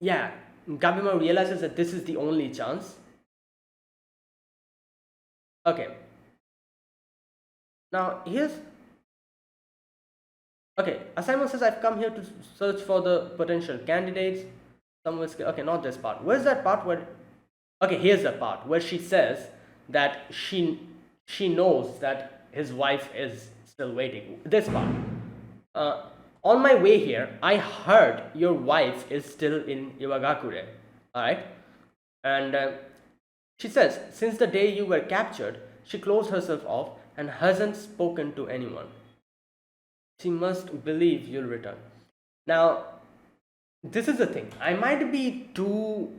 yeah, Gabimaru realizes that this is the only chance. Okay. Now here's. Okay, Asaemon says, I've come here to search for the potential candidates. Okay, not this part. Where's that part where? Okay, here's the part where she says that she knows that his wife is still waiting. This part. On my way here, I heard your wife is still in Iwagakure. Alright? And she says, since the day you were captured, she closed herself off and hasn't spoken to anyone. She must believe you'll return. Now, this is the thing. I might be too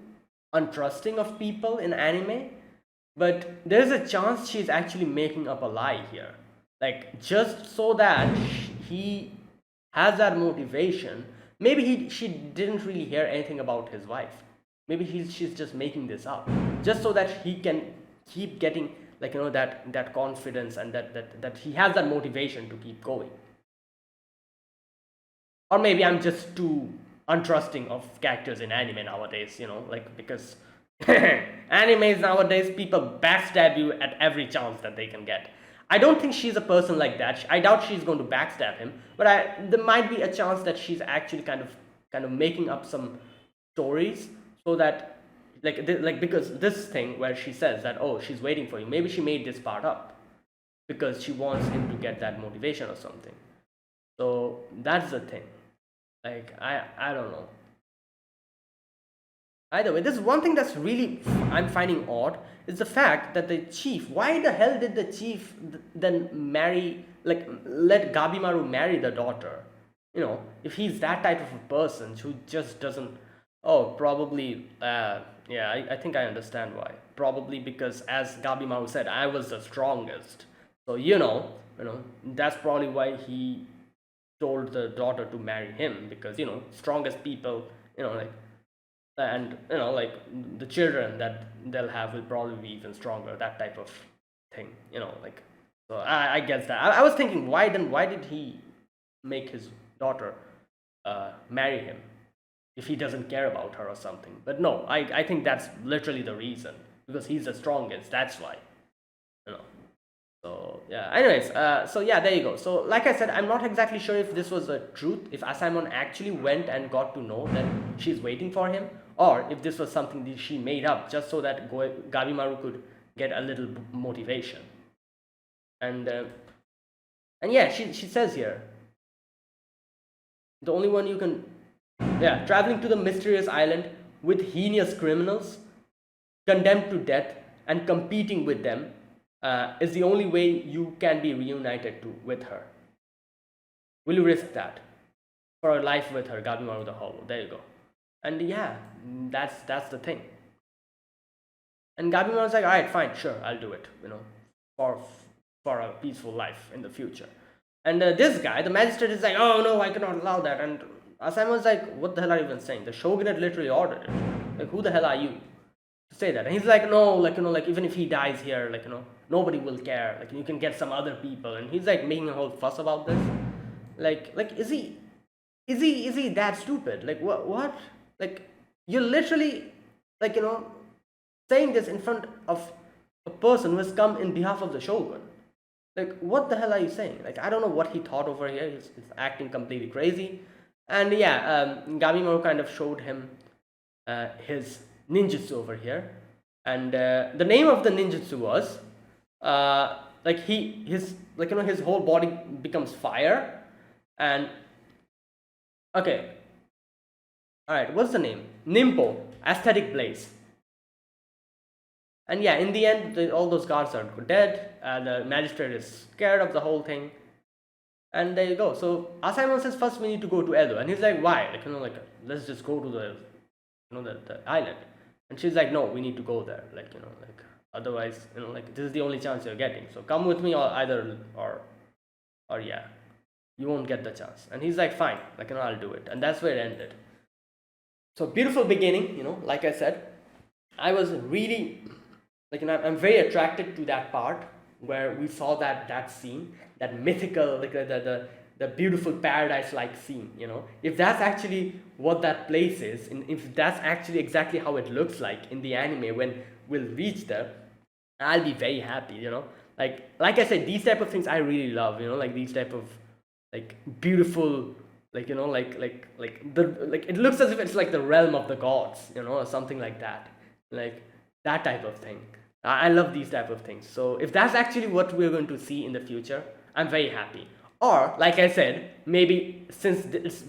untrusting of people in anime, but there's a chance she's actually making up a lie here. Like, just so that he has that motivation. Maybe she didn't really hear anything about his wife. Maybe she's just making this up, just so that he can keep getting, like, you know, that confidence, and that he has that motivation to keep going. Or maybe I'm just too untrusting of characters in anime nowadays, you know, like, because animes nowadays, people backstab you at every chance that they can get. I don't think she's a person like that. I doubt she's going to backstab him, but there might be a chance that she's actually kind of making up some stories, so that because this thing where she says that, oh, she's waiting for you, maybe she made this part up because she wants him to get that motivation or something. So that's the thing. Like, I don't know. Either way, there's one thing that's really I'm finding odd, is the fact that the chief, why the hell did the chief then marry, like, let Gabimaru marry the daughter? You know, if he's that type of a person who just doesn't, oh, probably, yeah, I think I understand why. Probably because, as Gabimaru said, I was the strongest. So, you know, that's probably why he told the daughter to marry him, because, you know, strongest people, you know, like, and, you know, like, the children that they'll have will probably be even stronger, that type of thing, you know, like. So I guess that I was thinking, why did he make his daughter marry him if he doesn't care about her or something? But no, I think that's literally the reason, because he's the strongest, that's why, you know. So yeah, anyways, so yeah, there you go. So like I said, I'm not exactly sure if this was a truth, if Asaemon actually went and got to know that she's waiting for him, or if this was something that she made up just so that Gabimaru could get a little motivation. And yeah, she says here, the only one you can, yeah, traveling to the mysterious island with heinous criminals condemned to death and competing with them is the only way you can be reunited with her. Will you risk that for a life with her, Gabimaru the Hollow? There you go. And yeah, that's the thing. And Gabimaru's like, all right, fine, sure, I'll do it, you know, for a peaceful life in the future. And this guy, the magistrate, is like, oh no, I cannot allow that. And Asaemon's like, what the hell are you even saying? The shogunate literally ordered it. Like, who the hell are you to say that? And he's like, no, like, you know, like, even if he dies here, like, you know, nobody will care. Like, you can get some other people. And he's like making a whole fuss about this. Like, is he that stupid? Like, what? Like, you're literally, like, you know, saying this in front of a person who has come in behalf of the shogun. Like, what the hell are you saying? Like, I don't know what he thought over here. He's acting completely crazy. And yeah, Gabimaru kind of showed him his ninjutsu over here. And the name of the ninjutsu was like his like his whole body becomes fire. And okay, all right, what's the name? Nimpo, aesthetic blaze. And yeah, in the end, all those guards are dead. The magistrate is scared of the whole thing. And there you go. So Asaemon says first we need to go to Edo, and he's like, why? Like like let's just go to the the island. And she's like, no, we need to go there. Like like otherwise like this is the only chance you're getting. So come with me, or either or yeah, you won't get the chance. And he's like, fine, like I'll do it. And that's where it ended. So beautiful beginning. Like I said, I was really like I'm very attracted to that part where we saw that scene, that mythical, like the beautiful paradise like scene. If that's actually what that place is, and if that's actually exactly how it looks like in the anime when we'll reach there, I'll be very happy. Like I said, these type of things I really love. Like these type of like beautiful, like like it looks as if it's like the realm of the gods, or something like that, like that type of thing. I love these type of things. So if that's actually what we're going to see in the future, I'm very happy. Or like I said, maybe since it's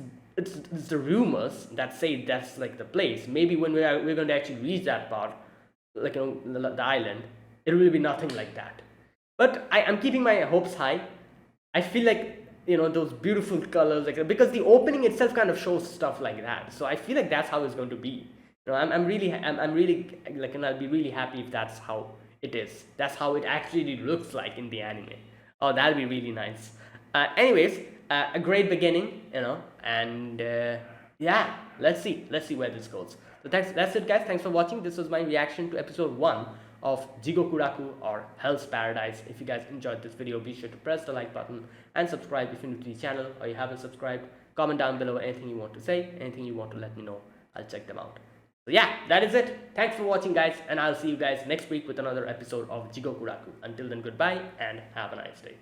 the rumors that say that's like the place, maybe when we're going to actually reach that part, like the island, it will be nothing like that. But I'm keeping my hopes high. I feel like those beautiful colors, like because the opening itself kind of shows stuff like that. So I feel like that's how it's going to be. I'm really like, and I'll be really happy if that's how it is. That's how it actually looks like in the anime. Oh, that'll be really nice. Anyways, a great beginning, and yeah, let's see where this goes. So that's it, guys. Thanks for watching. This was my reaction to episode 1 of Jigokuraku, or Hell's Paradise. If you guys enjoyed this video, be sure to press the like button and subscribe if you're new to the channel or you haven't subscribed. Comment down below anything you want to say, anything you want to let me know. I'll check them out. So yeah, that is it. Thanks for watching, guys, and I'll see you guys next week with another episode of Jigokuraku. Until then, goodbye and have a nice day.